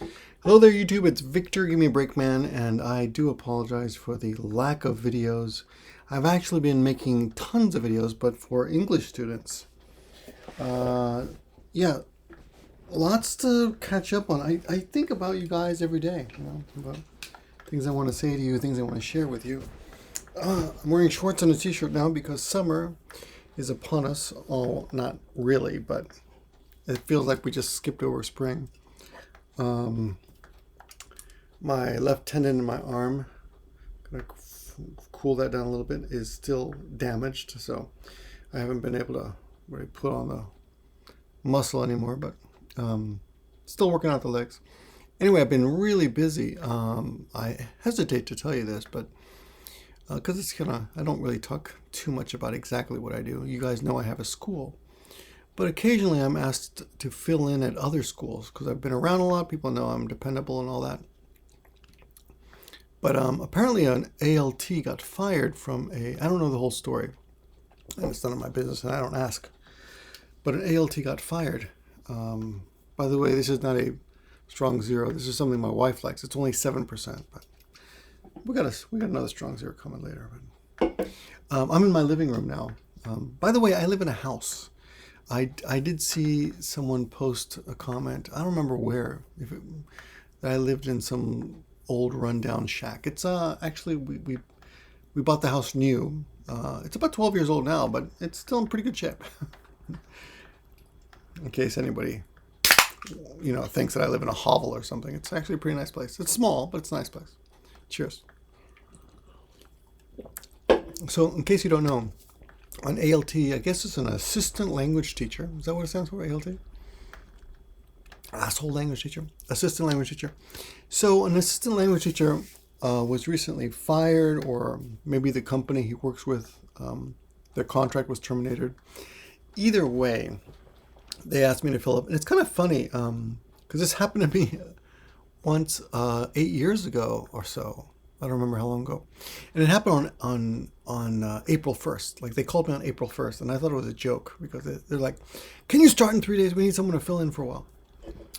Hello there YouTube, it's Victor Gimmeabreakman, and I do apologize for the lack of videos. I've actually been making tons of videos, but for English students. Yeah, lots to catch up on. I think about you guys every day, about things I want to say to you, things I want to share with you. I'm wearing shorts and a t-shirt now because summer is upon us. Oh, not really, but it feels like we just skipped over spring. My left tendon in my arm, gonna cool that down a little bit, is still damaged, so I haven't been able to really put on the muscle anymore, but still working out the legs. Anyway, I've been really busy. I hesitate to tell you this, but because it's I don't really talk too much about exactly what I do. You guys know I have a school, but occasionally I'm asked to fill in at other schools because I've been around a lot. People know I'm dependable and all that. But apparently an ALT got fired from I don't know the whole story, and it's none of my business, and I don't ask. But an ALT got fired. By the way, this is not a strong zero. This is something my wife likes. It's only 7%, but we got another strong zero coming later. But I'm in my living room now. By the way, I live in a house. I did see someone post a comment. I don't remember where. That I lived in some old rundown shack. It's actually we bought the house new. It's about 12 years old now, but it's still in pretty good shape. In case anybody thinks that I live in a hovel or something, it's actually a pretty nice place. It's small, but it's a nice place. Cheers. So in case you don't know, an ALT, I guess it's an assistant language teacher. Is that what it stands for, ALT? Asshole language teacher, assistant language teacher. So an assistant language teacher was recently fired, or maybe the company he works with, their contract was terminated. Either way, they asked me to fill up, and it's kind of funny because this happened to me once 8 years ago or so. I don't remember how long ago, and it happened on April 1st. Like, they called me on April 1st, and I thought it was a joke because they're like, "Can you start in 3 days? We need someone to fill in for a while."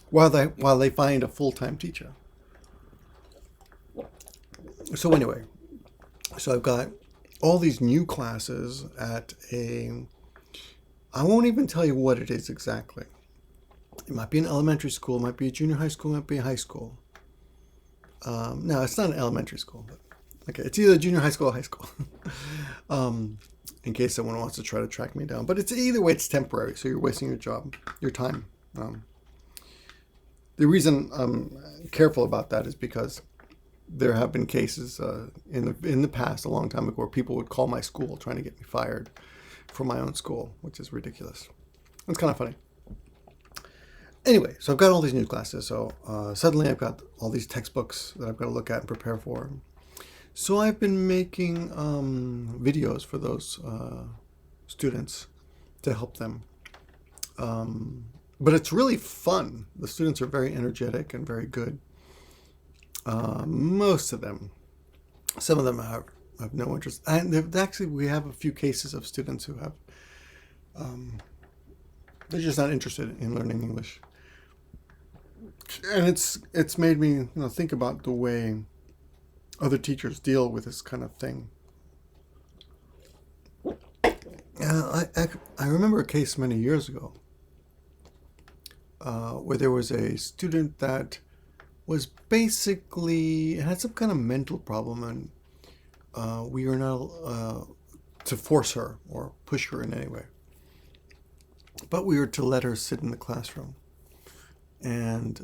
While they find a full-time teacher. So anyway, I've got all these new classes at I won't even tell you what it is exactly. It might be an elementary school, it might be a junior high school, it might be a high school. No, it's not an elementary school, but okay, it's either junior high school or high school. In case someone wants to try to track me down. But it's either way, it's temporary, so you're wasting your time. The reason I'm careful about that is because there have been cases in the past, a long time ago, where people would call my school trying to get me fired from my own school, which is ridiculous. It's kind of funny. Anyway, so I've got all these new classes. So suddenly I've got all these textbooks that I've got to look at and prepare for. So I've been making videos for those students to help them. But it's really fun. The students are very energetic and very good. Most of them. Some of them have no interest. And actually, we have a few cases of students who have, they're just not interested in learning English. And it's made me think about the way other teachers deal with this kind of thing. I remember a case many years ago where there was a student that was basically had some kind of mental problem, and we were not to force her or push her in any way, but we were to let her sit in the classroom, and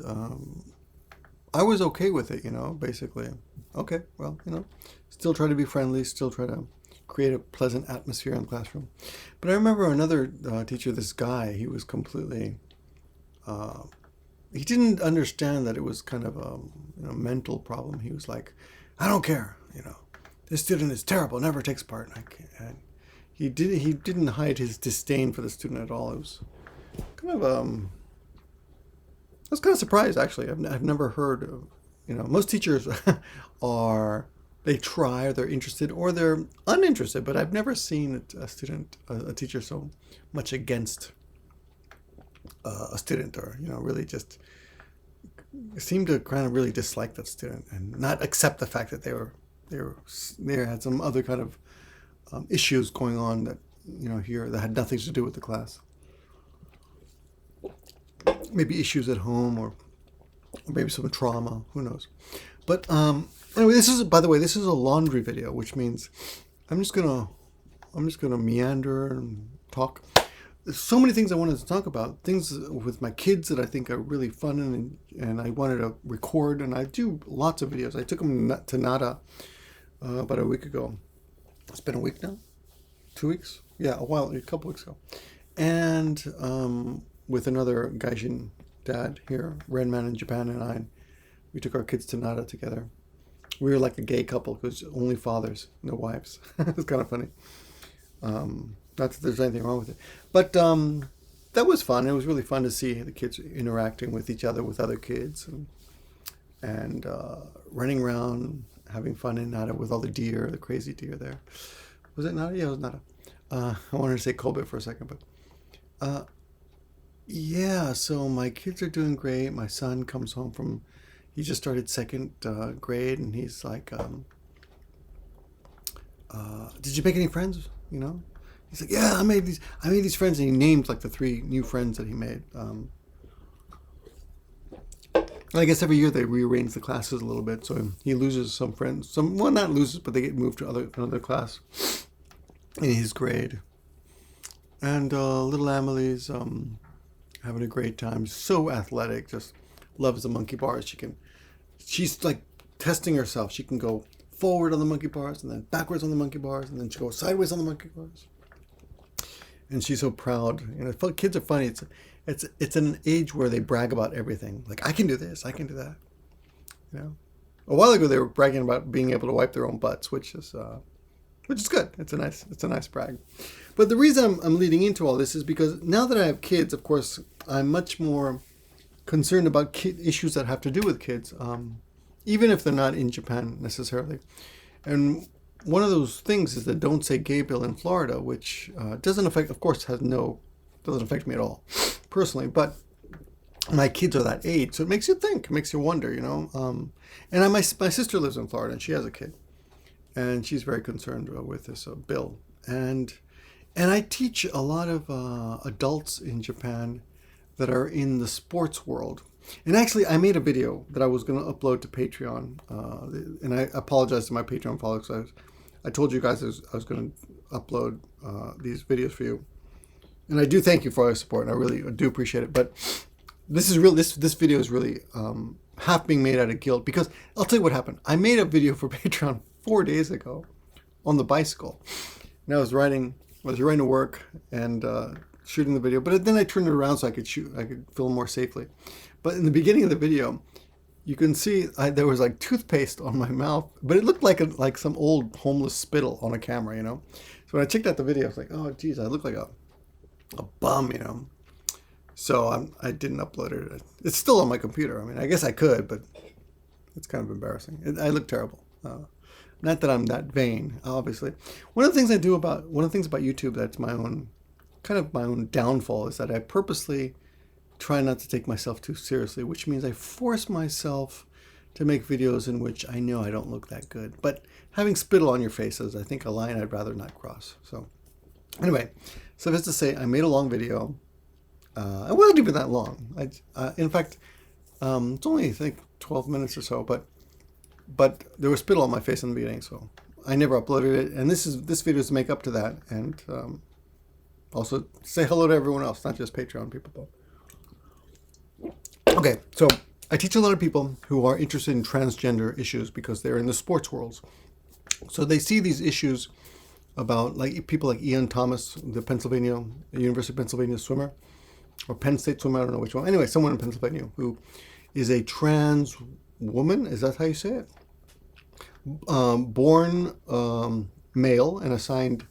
I was okay with it, basically. Okay, well, still try to be friendly, still try to create a pleasant atmosphere in the classroom. But I remember another teacher, this guy, he was completely he didn't understand that it was kind of a mental problem. He was like, "I don't care, this student is terrible, never takes part." And he didn't hide his disdain for the student at all. It was kind of I was kind of surprised, actually. I've never heard of, most teachers they try, or they're interested, or they're uninterested, but I've never seen a teacher so much against a student, or really just seemed to kind of really dislike that student and not accept the fact that they had some other kind of issues going on that here that had nothing to do with the class. Maybe issues at home or maybe some trauma. Who knows? But anyway, by the way, this is a laundry video, which means I'm just gonna meander and talk. There's so many things I wanted to talk about. Things with my kids that I think are really fun and I wanted to record. And I do lots of videos. I took them to Nada about a week ago. It's been a week now? 2 weeks? Yeah, a couple weeks ago. And with another Gaijin dad here, Renman in Japan, and we took our kids to Nada together. We were like a gay couple because only fathers, no wives. It's kind of funny. Not that there's anything wrong with it. But that was fun. It was really fun to see the kids interacting with each other, with other kids, and running around, having fun in Nada with all the deer, the crazy deer there. Was it Nada? Yeah, it was Nada. I wanted to say Kobe for a second, but yeah, so my kids are doing great. My son comes home he just started second grade, and he's like, did you make any friends? He's like, yeah, I made these friends, and he named like the 3 new friends that he made. I guess every year they rearrange the classes a little bit, so he loses some friends. Well, not loses, but they get moved to another class in his grade. And little Amelie's having a great time. So athletic, just loves the monkey bars. She's like testing herself. She can go forward on the monkey bars, and then backwards on the monkey bars, and then she goes sideways on the monkey bars. And she's so proud. Kids are funny. It's an age where they brag about everything. Like, I can do this, I can do that. A while ago they were bragging about being able to wipe their own butts, which is good. It's a nice brag. But the reason I'm leading into all this is because now that I have kids, of course, I'm much more concerned about issues that have to do with kids, even if they're not in Japan necessarily. And one of those things is the Don't Say Gay bill in Florida, which doesn't affect me at all personally, but my kids are that age, so it makes you think, it makes you wonder, and my sister lives in Florida, and she has a kid, and she's very concerned with this bill, and I teach a lot of adults in Japan that are in the sports world. And actually, I made a video that I was going to upload to Patreon, and I apologize to my Patreon followers. I told you guys I was going to upload these videos for you, and I do thank you for your support, and I really do appreciate it. But this video is really half being made out of guilt, because I'll tell you what happened. I made a video for Patreon 4 days ago on the bicycle, and I was riding to work and shooting the video, but then I turned it around so I could film more safely. But in the beginning of the video, you can see there was like toothpaste on my mouth, but it looked like some old homeless spittle on a camera, So when I checked out the video, I was like, oh geez, I look like a bum, So I didn't upload it. It's still on my computer. I mean, I guess I could, but it's kind of embarrassing. I look terrible. Not that I'm that vain, obviously. One of the things about YouTube that's my own downfall is that I purposely try not to take myself too seriously, which means I force myself to make videos in which I know I don't look that good. But having spittle on your face is, I think, a line I'd rather not cross. So anyway, suffice to say, I made a long video. It wasn't even that long. In fact, it's only, I think, 12 minutes or so, but there was spittle on my face in the beginning, so I never uploaded it. And this video is to make up to that, and also say hello to everyone else, not just Patreon people. Okay, so I teach a lot of people who are interested in transgender issues because they're in the sports worlds. So they see these issues about people like Ian Thomas, the University of Pennsylvania swimmer, or Penn State swimmer, I don't know which one. Anyway, someone in Pennsylvania who is a trans woman, is that how you say it? Born male and assigned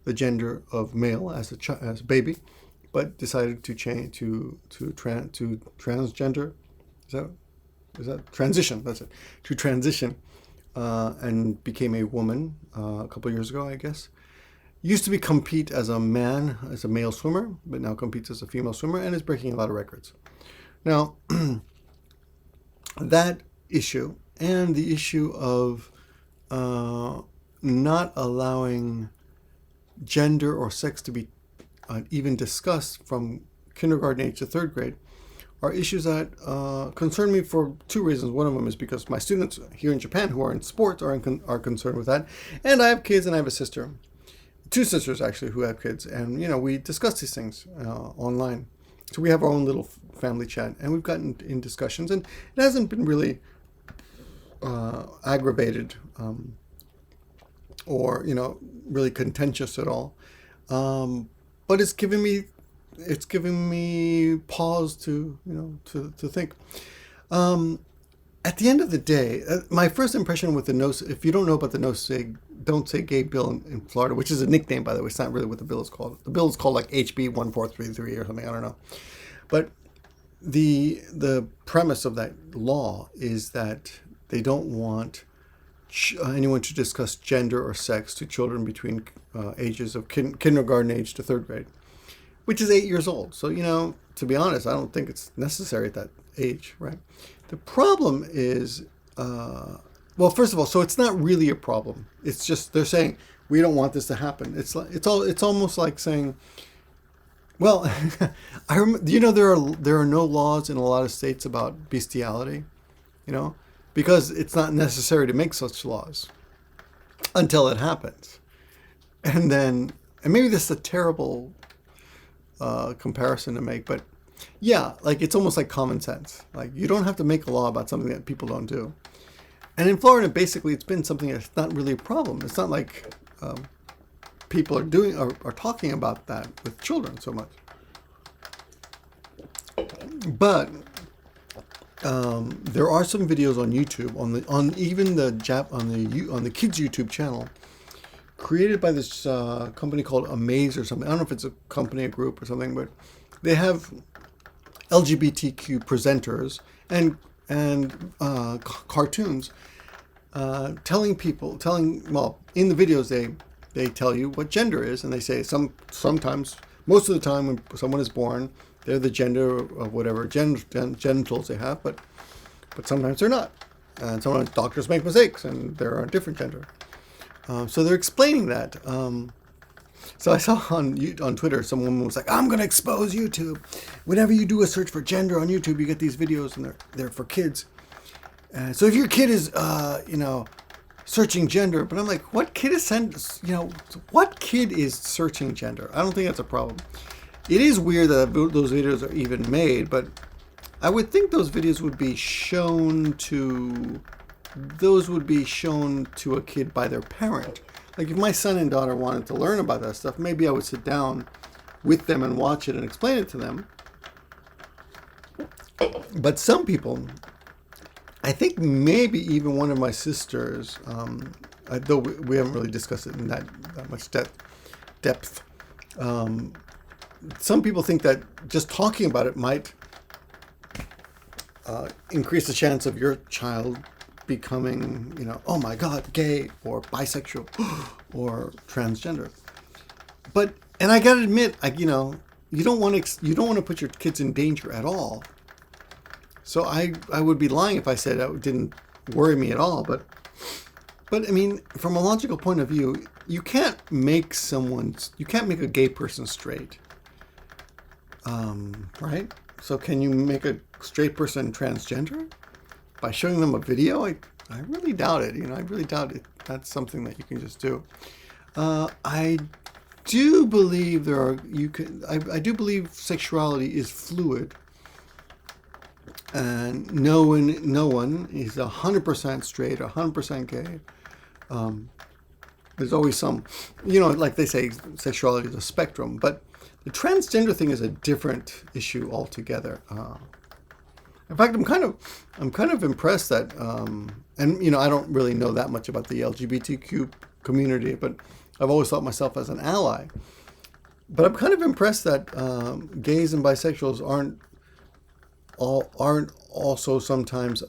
the gender of male as a baby, but decided to change to transgender. Is that transition? That's it. To transition, and became a woman a couple of years ago, I guess. Used to compete as a male swimmer, but now competes as a female swimmer and is breaking a lot of records. Now, that issue and the issue of not allowing gender or sex to be even discussed from kindergarten age to third grade are issues that concern me for two reasons. One of them is because my students here in Japan who are in sports are concerned with that, and I have kids and I have a sister, two sisters actually, who have kids, and we discuss these things online. So we have our own little family chat, and we've gotten in discussions, and it hasn't been really aggravated or really contentious at all. But it's giving me pause to to think. At the end of the day, my first impression with the no, if you don't know about the don't say gay bill in Florida, which is a nickname, by the way, it's not really what the bill is called. The bill is called like HB 1433 or something, I don't know. But the premise of that law is that they don't want anyone to discuss gender or sex to children between ages of kindergarten age to third grade, which is 8 years old. So, to be honest, I don't think it's necessary at that age, right? The problem is, well, first of all, so it's not really a problem. It's just they're saying we don't want this to happen. It's almost like saying, well, there are no laws in a lot of states about bestiality, because it's not necessary to make such laws until it happens, and maybe this is a terrible comparison to make, but yeah, like it's almost like common sense. Like you don't have to make a law about something that people don't do. And in Florida, basically, it's been something that's not really a problem. It's not like people are talking about that with children so much. But there are some videos on YouTube on the kids YouTube channel created by this company called Amaze or something. I don't know if it's a company, a group, or something, but they have LGBTQ presenters and cartoons telling in the videos they tell you what gender is, and they say sometimes, most of the time when someone is born, they're the gender of whatever genitals they have, but sometimes they're not, and sometimes doctors make mistakes and they're a different gender. So they're explaining that. So I saw on Twitter, some woman was like, "I'm going to expose YouTube. Whenever you do a search for gender on YouTube, you get these videos, and they're for kids. So if your kid is, searching gender," but I'm like, what kid is searching gender? I don't think that's a problem. It is weird that those videos are even made, but I would think those videos would be shown to a kid by their parent. Like if my son and daughter wanted to learn about that stuff, maybe I would sit down with them and watch it and explain it to them. But some people, I think maybe even one of my sisters, though we haven't really discussed it in that much depth, some people think that just talking about it might increase the chance of your child becoming, oh my God, gay or bisexual or transgender. And I gotta admit, you don't want to put your kids in danger at all. So I would be lying if I said it didn't worry me at all. But I mean, from a logical point of view, you can't make a gay person straight, right? So can you make a straight person transgender by showing them a video? I really doubt it. I really doubt it. That's something that you can just do. I do believe I do believe sexuality is fluid, and no one is 100% straight, 100% gay. There's always some, like they say, sexuality is a spectrum, but the transgender thing is a different issue altogether. In fact, I'm kind of impressed that, and I don't really know that much about the LGBTQ community, but I've always thought myself as an ally. But I'm kind of impressed that gays and bisexuals aren't also sometimes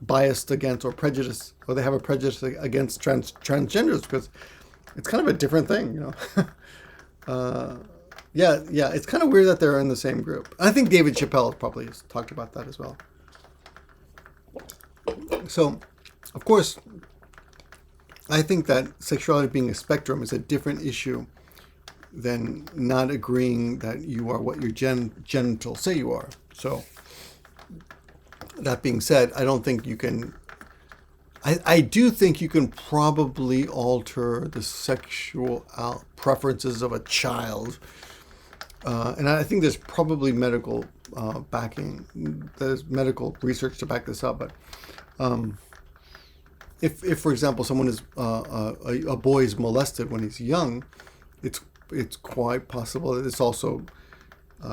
biased against or prejudiced, or they have a prejudice against transgenders, because it's kind of a different thing, Yeah, it's kind of weird that they're in the same group. I think David Chappelle probably has talked about that as well. So, of course, I think that sexuality being a spectrum is a different issue than not agreeing that you are what your genitals say you are. So, that being said, I don't think you can. I do think you can probably alter the sexual preferences of a child. And I think there's probably medical backing. There's medical research to back this up. But if for example, someone is a boy is molested when he's young, it's quite possible that this also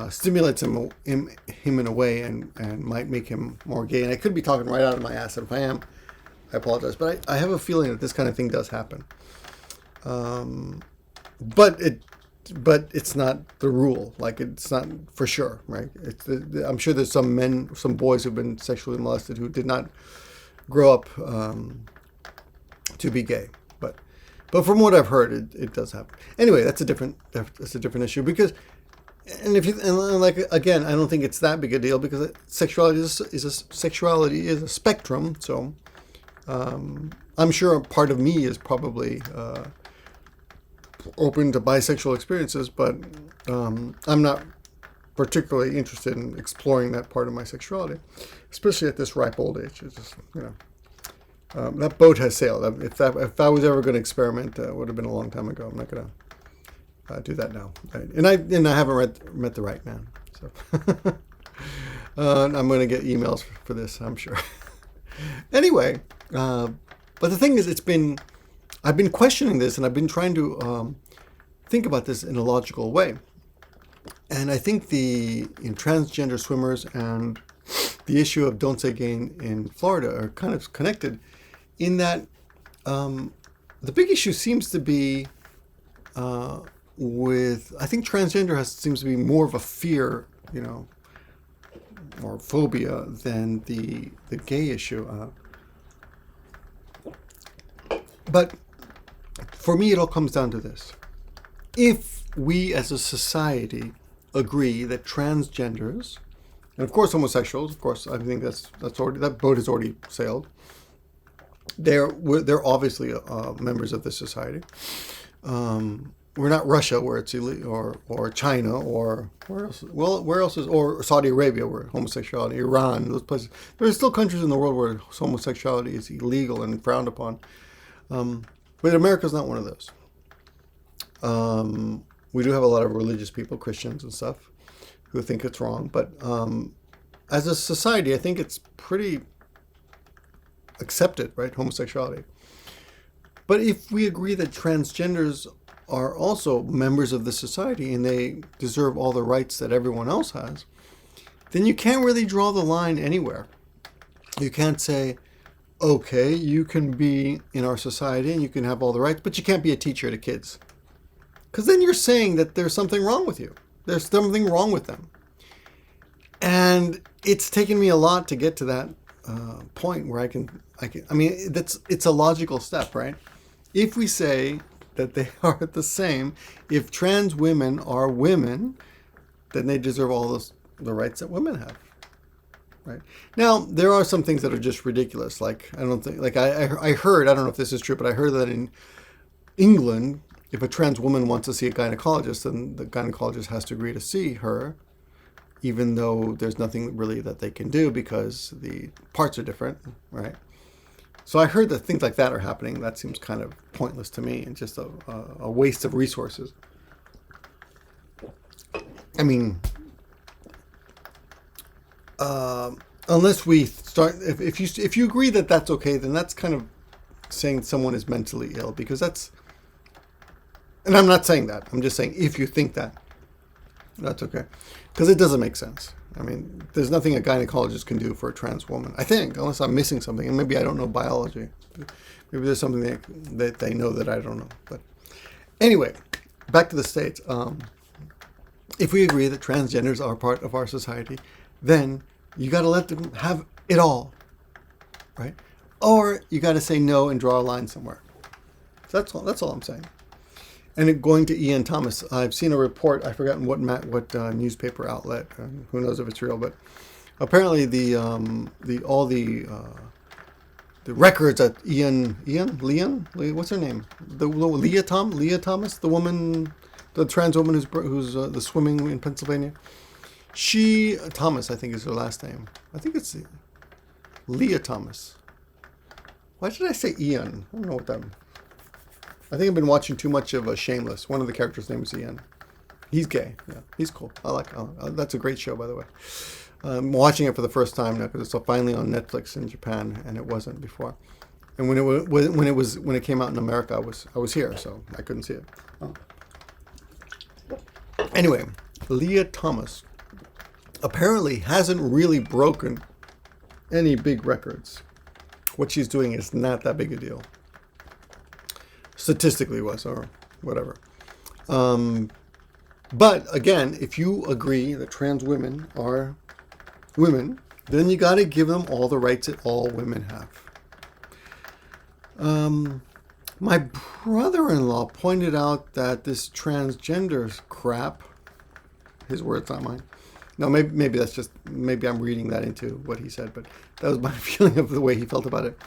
stimulates him in a way and might make him more gay. And I could be talking right out of my ass. And if I am, I apologize. But I have a feeling that this kind of thing does happen. But it's not the rule. Like, it's not for sure, right? I'm sure there's some boys who've been sexually molested who did not grow up to be gay. But from what I've heard, it does happen. Anyway, that's a different issue because, and like again, I don't think it's that big a deal because sexuality is a spectrum. So I'm sure a part of me is probably open to bisexual experiences, but I'm not particularly interested in exploring that part of my sexuality, especially at this ripe old age. It's just, that boat has sailed. If I was ever going to experiment, it would have been a long time ago. I'm not going to do that now. And I haven't met the right man. So I'm going to get emails for this, I'm sure. Anyway, but the thing is, I've been questioning this, and I've been trying to think about this in a logical way. And I think the transgender swimmers and the issue of Don't Say Gay in Florida are kind of connected in that the big issue seems to be with, I think transgender seems to be more of a fear, or phobia than the gay issue. But for me, it all comes down to this. If we as a society agree that transgenders, and of course homosexuals, of course, I think that boat has already sailed. They're obviously members of the society. We're not Russia, where it's illegal, or China, or where else? Well, where else is, or Saudi Arabia, where homosexuality, Iran, those places. There are still countries in the world where homosexuality is illegal and frowned upon. But America's not one of those. We do have a lot of religious people, Christians and stuff, who think it's wrong. But as a society, I think it's pretty accepted, right? Homosexuality. But if we agree that transgenders are also members of the society and they deserve all the rights that everyone else has, then you can't really draw the line anywhere. You can't say, okay, you can be in our society and you can have all the rights, but you can't be a teacher to kids. Because then you're saying that there's something wrong with you. There's something wrong with them. And it's taken me a lot to get to that point where it's a logical step, right? If we say that they are the same, if trans women are women, then they deserve all the rights that women have. Right. Now, there are some things that are just ridiculous. Like, I heard, I don't know if this is true, but I heard that in England, if a trans woman wants to see a gynecologist, then the gynecologist has to agree to see her, even though there's nothing really that they can do because the parts are different, right? So I heard that things like that are happening. That seems kind of pointless to me and just a waste of resources. I mean, unless we start, if you agree that that's okay, then that's kind of saying someone is mentally ill, because that's, and I'm not saying that. I'm just saying if you think that, that's okay, because it doesn't make sense. I mean, there's nothing a gynecologist can do for a trans woman, I think, unless I'm missing something, and maybe I don't know biology. Maybe there's something that they know that I don't know. But anyway, back to the States. If we agree that transgenders are part of our society, then you got to let them have it all, right? Or you got to say no and draw a line somewhere. So that's all I'm saying. And going to Ian Thomas, I've seen a report. I've forgotten what newspaper outlet. Who knows if it's real? But apparently all the the records at Leon, what's her name? The Leah Thomas, the woman, the trans woman who's the swimming in Pennsylvania. Thomas, I think is her last name. I think it's Leah Thomas. Why did I say Ian? I don't know what that. I think I've been watching too much of Shameless. One of the characters' name is Ian. He's gay. Yeah, he's cool. That's a great show, by the way. I'm watching it for the first time now because it's finally on Netflix in Japan, and it wasn't before. And when it came out in America, I was here, so I couldn't see it. Oh. Anyway, Leah Thomas apparently hasn't really broken any big records. What she's doing is not that big a deal. Statistically was, or whatever. But again, if you agree that trans women are women, then you got to give them all the rights that all women have. My brother-in-law pointed out that this transgender crap, his words, not mine. No, maybe that's just, maybe I'm reading that into what he said, but that was my feeling of the way he felt about it.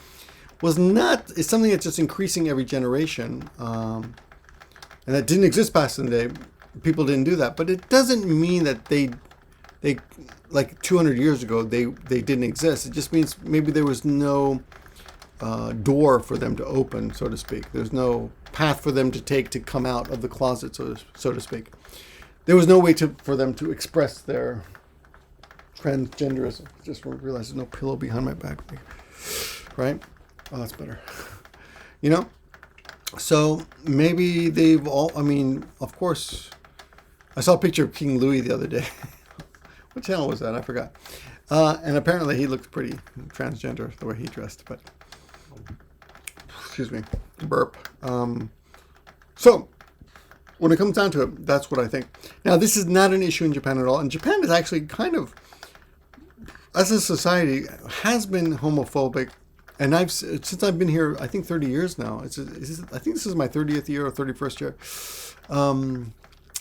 It's something that's just increasing every generation, and that didn't exist back in the day. People didn't do that, but it doesn't mean that they like 200 years ago they didn't exist. It just means maybe there was no door for them to open, so to speak. There's no path for them to take to come out of the closet, so to speak. There was no way for them to express their transgenderism. Just realized there's no pillow behind my back, right? Oh, that's better. You know? So maybe they've all, I mean, of course, I saw a picture of King Louie the other day. What channel was that? I forgot. And apparently he looked pretty transgender the way he dressed, but, excuse me, burp. So, when it comes down to it, that's what I think. Now, this is not an issue in Japan at all. And Japan is actually kind of, as a society, has been homophobic. And since I've been here, I think 30 years now. I think this is my 30th year or 31st year.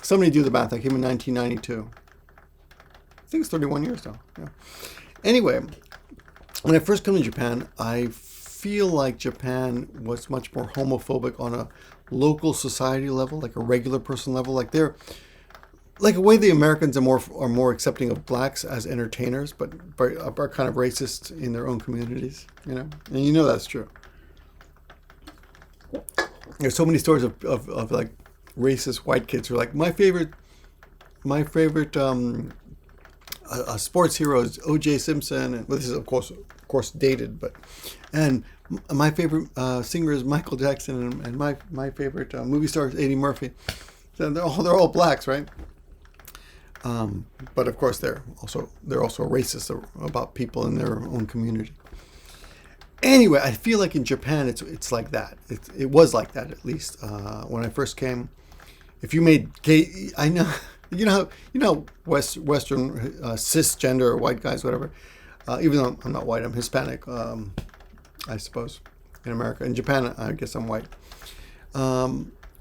Somebody do the math. I came in 1992. I think it's 31 years now. Yeah. Anyway, when I first came to Japan, I feel like Japan was much more homophobic on a local society level, like a regular person level. Like they're like the way the Americans are more accepting of blacks as entertainers, but are kind of racist in their own communities, you know, and you know that's true. There's so many stories of like racist white kids who are like my favorite sports hero is O.J. Simpson, and well, this is of course dated, and my favorite singer is Michael Jackson, and my favorite movie star is Eddie Murphy. So they're all blacks, right? But of course they're also racist about people in their own community. Anyway, I feel like in Japan it's like that. It was like that at least when I first came. If you made gay, I know you know Western cisgender white guys, whatever. Even though I'm not white, I'm Hispanic. I suppose in America. In Japan, I guess I'm white.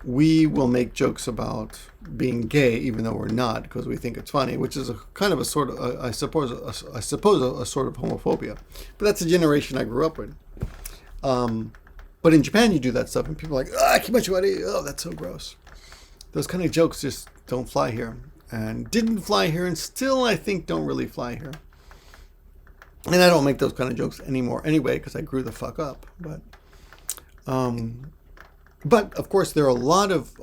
We will make jokes about being gay, even though we're not, because we think it's funny, which is a kind of a sort of, I suppose, a sort of homophobia. But that's the generation I grew up with. But in Japan, you do that stuff, and people are like, kimachiwari, oh, that's so gross. Those kind of jokes just don't fly here, and didn't fly here, and still, I think, don't really fly here. And I don't make those kind of jokes anymore anyway, because I grew the fuck up. But of course, there are a lot of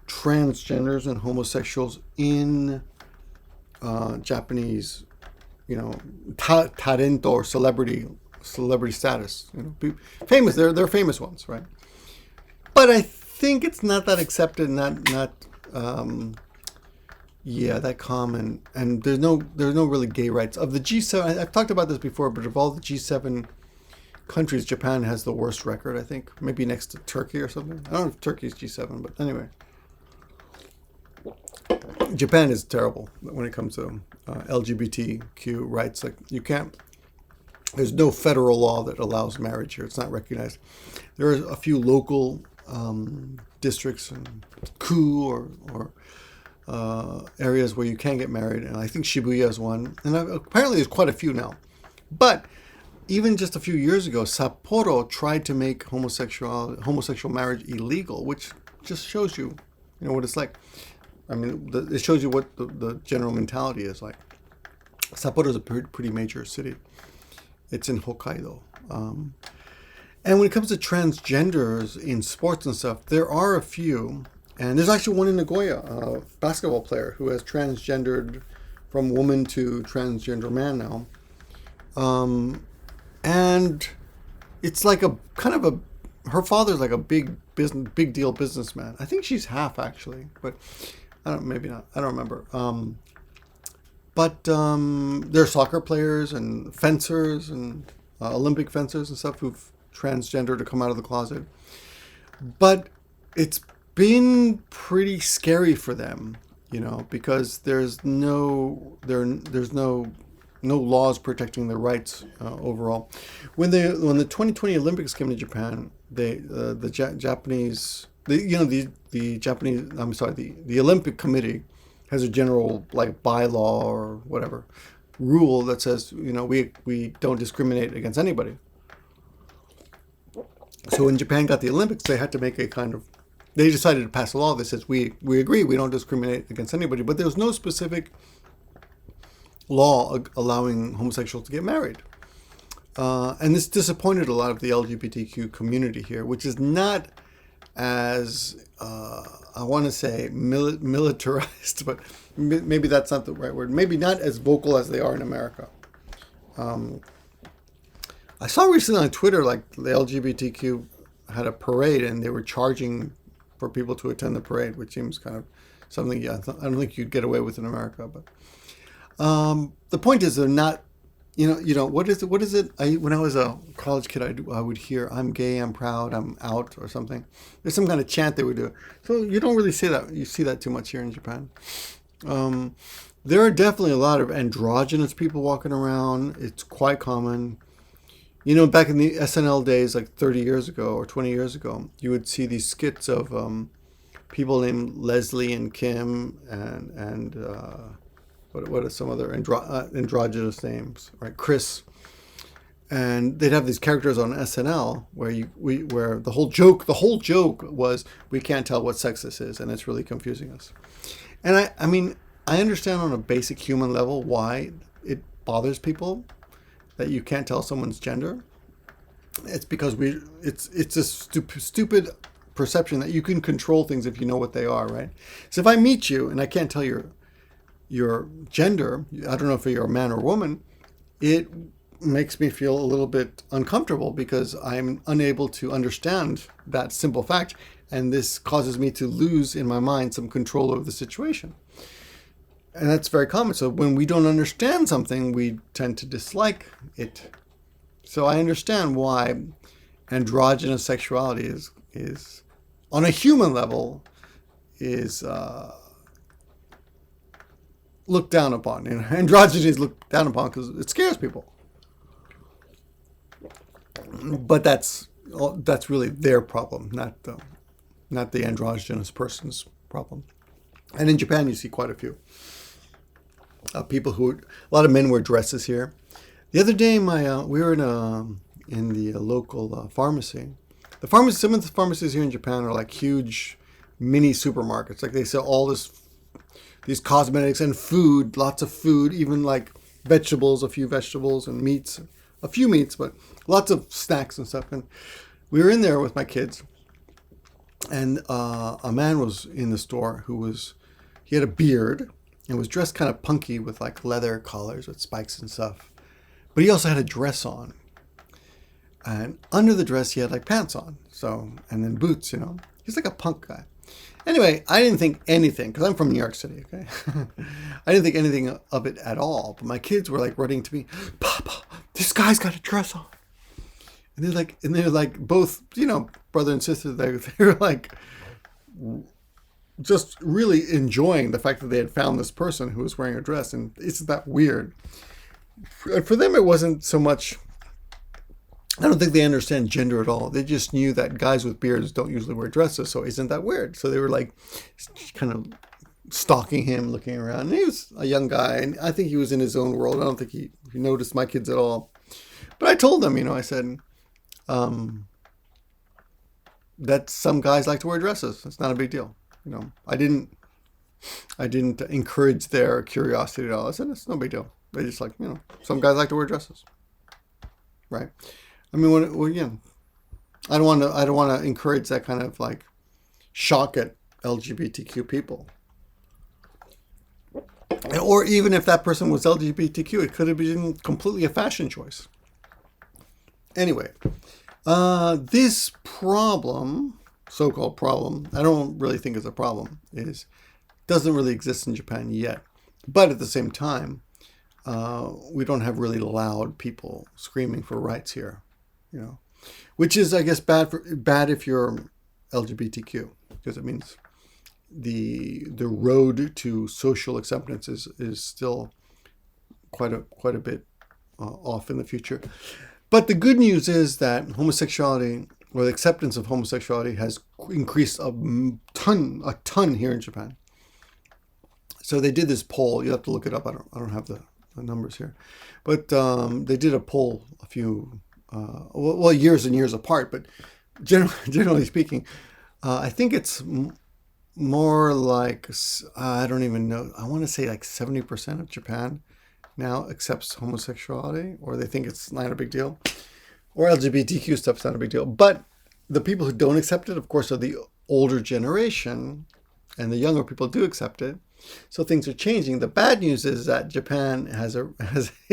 transgenders and homosexuals in Japanese, you know, talento or celebrity status. You know, famous. They're famous ones, right? But I think it's not that accepted, not that common. And there's no really gay rights of the G7. I've talked about this before, but of all the G7 countries, Japan has the worst record, I think. Maybe next to Turkey or something. I don't know if Turkey's G7, but anyway. Japan is terrible when it comes to LGBTQ rights. Like, there's no federal law that allows marriage here. It's not recognized. There are a few local districts and ku or areas where you can get married, and I think Shibuya is one. And apparently there's quite a few now. But even just a few years ago, Sapporo tried to make homosexual marriage illegal, which just shows you, what it's like. I mean, it shows you what the general mentality is like. Sapporo is a pretty major city. It's in Hokkaido. And when it comes to transgenders in sports and stuff, there are a few. And there's actually one in Nagoya, a basketball player who has transgendered from woman to transgender man now. And it's like a kind of her father's like a big deal businessman. I think she's half actually, but maybe not. I don't remember. But there are soccer players and fencers and Olympic fencers and stuff who've transgendered to come out of the closet. But it's been pretty scary for them, because there's no laws protecting their rights overall. When the 2020 Olympics came to Japan, the Olympic Committee has a general like bylaw or whatever rule that says we don't discriminate against anybody. So when Japan got the Olympics, they had to make they decided to pass a law that says we agree we don't discriminate against anybody, but there was no specific law allowing homosexuals to get married. And this disappointed a lot of the LGBTQ community here, which is not as, I want to say, militarized, but maybe that's not the right word. Maybe not as vocal as they are in America. I saw recently on Twitter, like the LGBTQ had a parade and they were charging for people to attend the parade, which seems kind of something I don't think you'd get away with in America. But the point is, they're not. What is it? When I was a college kid, I would hear, "I'm gay, I'm proud, I'm out," or something. There's some kind of chant they would do. So you don't really see that. You see that too much here in Japan. There are definitely a lot of androgynous people walking around. It's quite common. Back in the SNL days, like 30 years ago or 20 years ago, you would see these skits of people named Leslie and Kim and what are some other androgynous names, right? Chris. And they'd have these characters on SNL where the whole joke was we can't tell what sex this is, and it's really confusing us. And I mean, I understand on a basic human level why it bothers people that you can't tell someone's gender. It's because it's a stupid perception that you can control things if you know what they are, right? So if I meet you and I can't tell your gender, I don't know if you're a man or woman, it makes me feel a little bit uncomfortable because I'm unable to understand that simple fact, and this causes me to lose in my mind some control over the situation. And that's very common. So when we don't understand something, we tend to dislike it. So I understand why androgynous sexuality is on a human level, is looked down upon. Androgyny is looked down upon because it scares people. But that's really their problem, not the androgynous person's problem. And in Japan, you see quite a few. A lot of men wear dresses here. The other day, we were in the local pharmacy. Some of the pharmacies here in Japan are like huge mini supermarkets. Like they sell all these cosmetics and food, lots of food, even like vegetables, a few vegetables and meats, a few meats, but lots of snacks and stuff. And we were in there with my kids, and a man was in the store he had a beard and was dressed kind of punky with like leather collars with spikes and stuff. But he also had a dress on. And under the dress, he had like pants on. And then boots, He's like a punk guy. Anyway, I didn't think anything, because I'm from New York City, okay? I didn't think anything of it at all. But my kids were like running to me, "Papa, this guy's got a dress on." And they're like both, brother and sister, they were like just really enjoying the fact that they had found this person who was wearing a dress. And isn't that weird? For them, it wasn't so much, I don't think they understand gender at all. They just knew that guys with beards don't usually wear dresses, so isn't that weird? So they were like kind of stalking him, looking around. And he was a young guy, and I think he was in his own world. I don't think he noticed my kids at all. But But I told them, I said that some guys like to wear dresses. It's not a big deal. I didn't encourage their curiosity at all. I said, it's no big deal. They just like, some guys like to wear dresses. Right. I mean, I don't want to encourage that kind of like shock at LGBTQ people. Or even if that person was LGBTQ, it could have been completely a fashion choice. Anyway, this problem, so-called problem, I don't really think it's a problem, doesn't really exist in Japan yet. But at the same time, we don't have really loud people screaming for rights here, which is, I guess, bad if you're LGBTQ, because it means the road to social acceptance is still quite a bit off in the future. But the good news is that homosexuality, or the acceptance of homosexuality, has increased a ton here in Japan. So they did this poll. You have to look it up. I don't have the numbers here, but they did a poll a few years and years apart. But generally speaking, I think it's more like, I don't even know. I want to say like 70% of Japan now accepts homosexuality, or they think it's not a big deal, or LGBTQ stuff's not a big deal. But the people who don't accept it, of course, are the older generation, and the younger people do accept it. So things are changing. The bad news is that Japan has a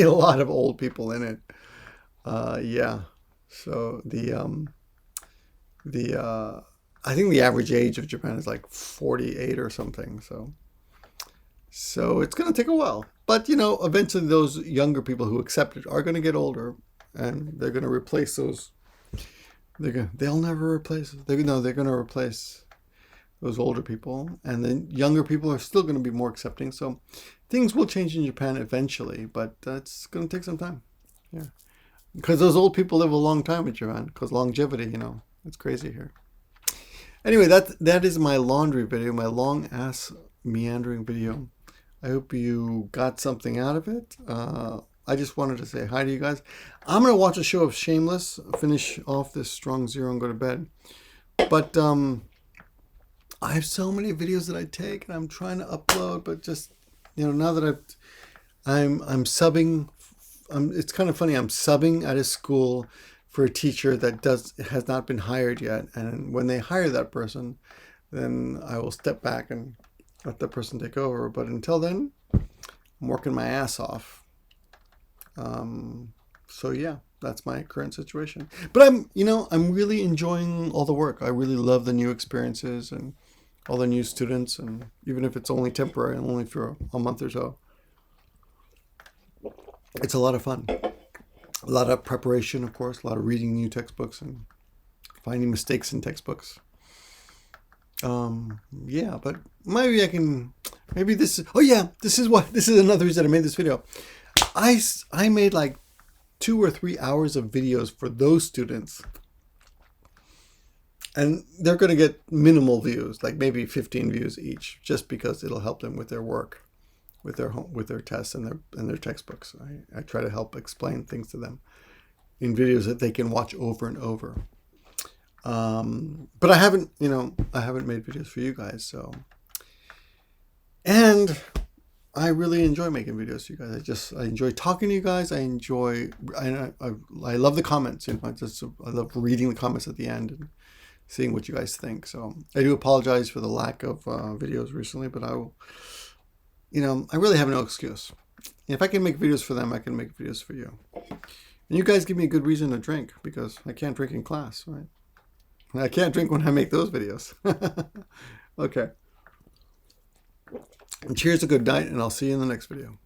lot of old people in it. Yeah. So I think the average age of Japan is like 48 or something. So it's going to take a while. But, eventually those younger people who accept it are going to get older, and they're going to replace those. They'll never replace. They're going to replace those older people, and the younger people are still going to be more accepting. So things will change in Japan eventually, but it's going to take some time. Yeah, because those old people live a long time in Japan, because longevity, it's crazy here. Anyway, that is my laundry video, my long ass meandering video. I hope you got something out of it. I just wanted to say hi to you guys. I'm going to watch a show of Shameless, finish off this Strong Zero, and go to bed. But I have so many videos that I take, and I'm trying to upload, but just, now that I'm subbing, it's kind of funny. I'm subbing at a school for a teacher that has not been hired yet. And when they hire that person, then I will step back and let that person take over. But until then, I'm working my ass off. So yeah, that's my current situation. But I'm really enjoying all the work. I really love the new experiences and all the new students, and even if it's only temporary and only for a month or so, it's a lot of fun. A lot of preparation, of course, a lot of reading new textbooks and finding mistakes in textbooks. Yeah, but this is another reason I made this video. I made like 2 or 3 hours of videos for those students, and they're going to get minimal views, like maybe 15 views each, just because it'll help them with their work, with their tests and their textbooks. I try to help explain things to them in videos that they can watch over and over. But I haven't made videos for you guys, so. And I really enjoy making videos for you guys. I enjoy talking to you guys. I love the comments. I love reading the comments at the end and seeing what you guys think. So I do apologize for the lack of videos recently, but I really have no excuse. If I can make videos for them, I can make videos for you. And you guys give me a good reason to drink, because I can't drink in class, right? I can't drink when I make those videos. Okay. And cheers, a good night, and I'll see you in the next video.